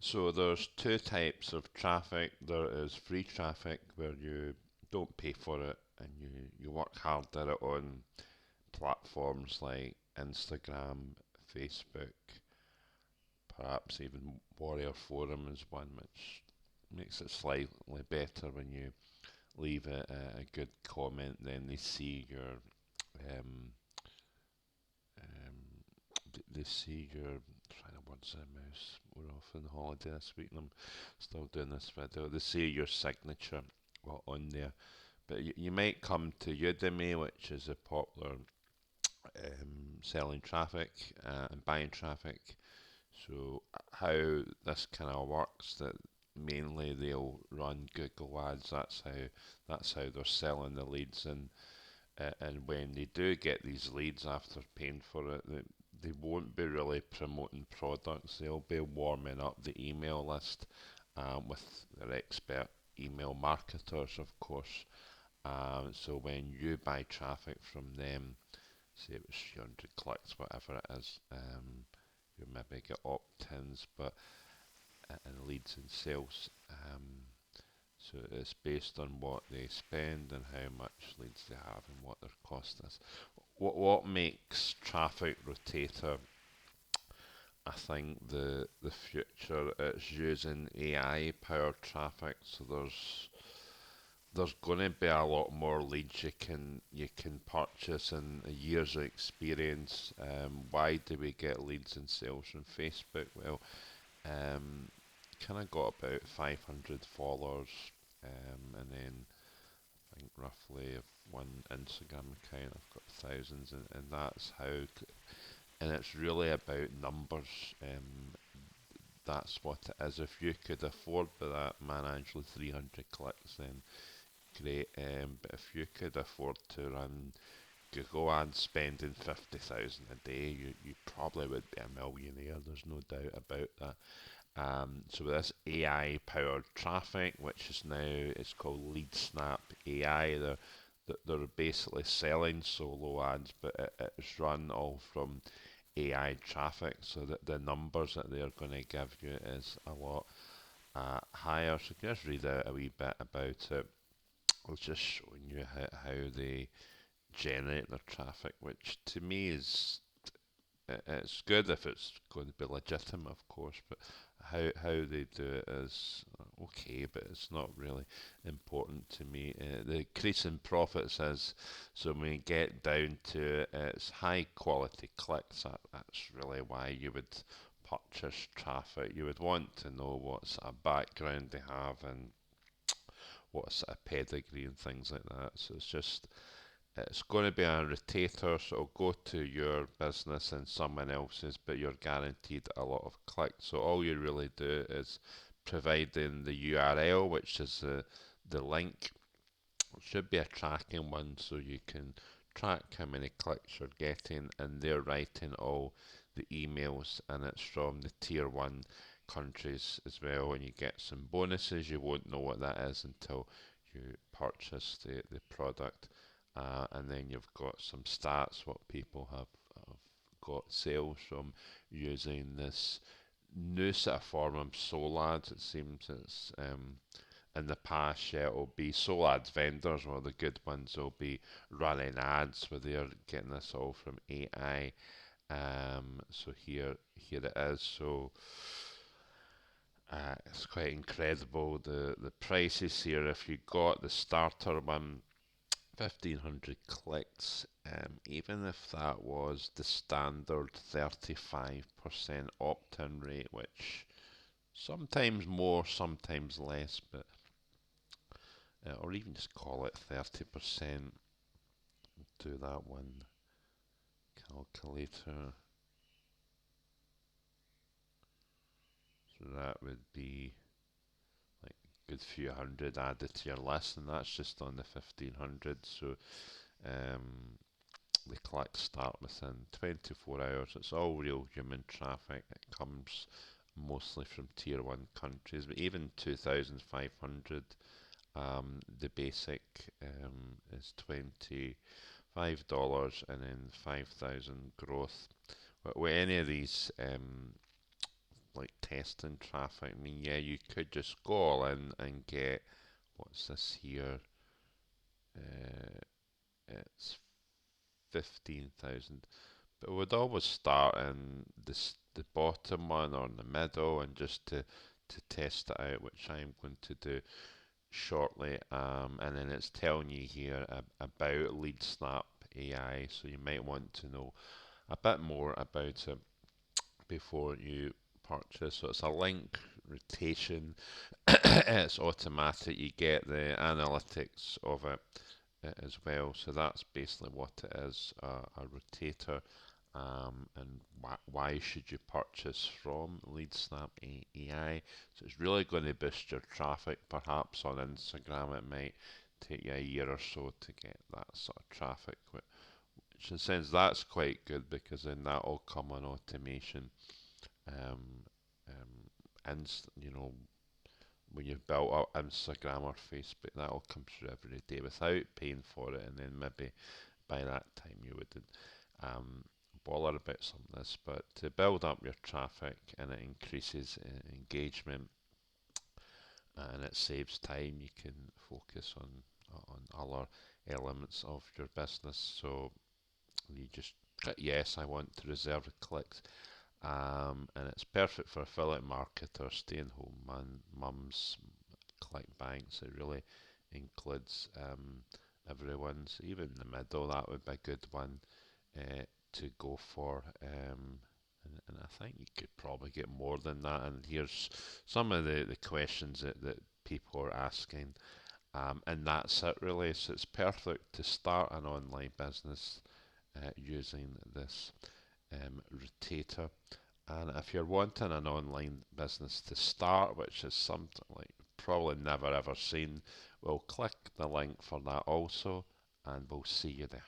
So there's two types of traffic. There is free traffic where you don't pay for it and you work hard at it on platforms like Instagram, Facebook, perhaps even Warrior Forum is one which makes it slightly better when you leave a good comment, then they see your um, they see your trying to words a mouse. We're off on holiday this week and I'm still doing this video. They see your signature on there. But you might come to Udemy, which is a popular selling traffic and buying traffic. So how this kind of works, that mainly they'll run Google ads. That's how they're selling the leads, and when they do get these leads after paying for it, they won't be really promoting products. They'll be warming up the email list with their expert email marketers, of course. So when you buy traffic from them, say it was 300 clicks, whatever it is, you maybe get opt-ins, but and leads and sales. So it's based on what they spend and how much leads they have and what their cost is. What makes Traffic Rotator, I think the future, it's using AI powered traffic. So there's going to be a lot more leads you can purchase and years of experience. Why do we get leads and sales from Facebook? Well, um, kind of got about 500 followers, and then I think roughly one Instagram account I've got thousands, and that's how. And it's really about numbers. That's what it is. If you could afford by that manage 300 clicks, then great. But if you could afford to run Google ads spending 50,000 a day, you probably would be a millionaire. There's no doubt about that. So with this AI powered traffic, which is now it's called LeadSnap AI, they're basically selling solo ads, but it's run all from AI traffic, so that the numbers that they're going to give you is a lot higher. So just read out a wee bit about it. I was just showing you how they generate their traffic, which to me is it's good if it's going to be legitimate, of course, but how they do it is okay, but it's not really important to me. The increase in profits is, so when we get down to it's high quality clicks. That's really why you would purchase traffic. You would want to know what sort of background they have and what sort of pedigree and things like that. So it's going to be a rotator, so it'll go to your business and someone else's, but you're guaranteed a lot of clicks. So all you really do is providing the URL, which is the link. It should be a tracking one, so you can track how many clicks you're getting, and they're writing all the emails, and it's from the tier 1 countries as well. And you get some bonuses. You won't know what that is until you purchase the product. And then you've got some stats, what people have got sales from using this new sort of form of Solads. It seems it's in the past, yeah, it'll be Solads vendors, or the good ones will be running ads where they're getting this all from AI. So here it is. So it's quite incredible the prices here. If you got the starter one, 1,500 clicks, even if that was the standard 35% opt-in rate, which sometimes more, sometimes less, but or even just call it 30%, do that one calculator. So that would be like a good few hundred added to your list, and that's just on the 1,500. So um, the clicks start within 24 hours. It's all real human traffic. It comes mostly from tier 1 countries, but even 2,500, the basic is $25, and then 5,000 growth. With any of these like testing traffic. I mean, yeah, you could just go all in and get, what's this here? Uh, it's 15,000. But we'd always start in the bottom one or in the middle, and just to test it out, which I'm going to do shortly. And then it's telling you here about LeadSnap AI, so you might want to know a bit more about it before you purchase. So it's a link rotation. It's automatic. You get the analytics of it as well. So that's basically what it is, a rotator. And why should you purchase from LeadSnap AI? So it's really going to boost your traffic. Perhaps on Instagram it might take you a year or so to get that sort of traffic, which in a sense that's quite good, because then that'll come on automation. Um, and when you've built up Instagram or Facebook, that'll come through every day without paying for it, and then maybe by that time you wouldn't um, bother about some of this. But to build up your traffic, and it increases engagement, and it saves time, you can focus on other elements of your business. So you just click yes, I want to reserve the clicks. And it's perfect for affiliate marketers, staying home mums, ClickBanks. It really includes everyone's, even in the middle. That would be a good one to go for. And I think you could probably get more than that. And here's some of the questions that people are asking. And that's it really. So it's perfect to start an online business using this rotator. And if you're wanting an online business to start, which is something like probably never ever seen, we'll click the link for that also, and we'll see you there.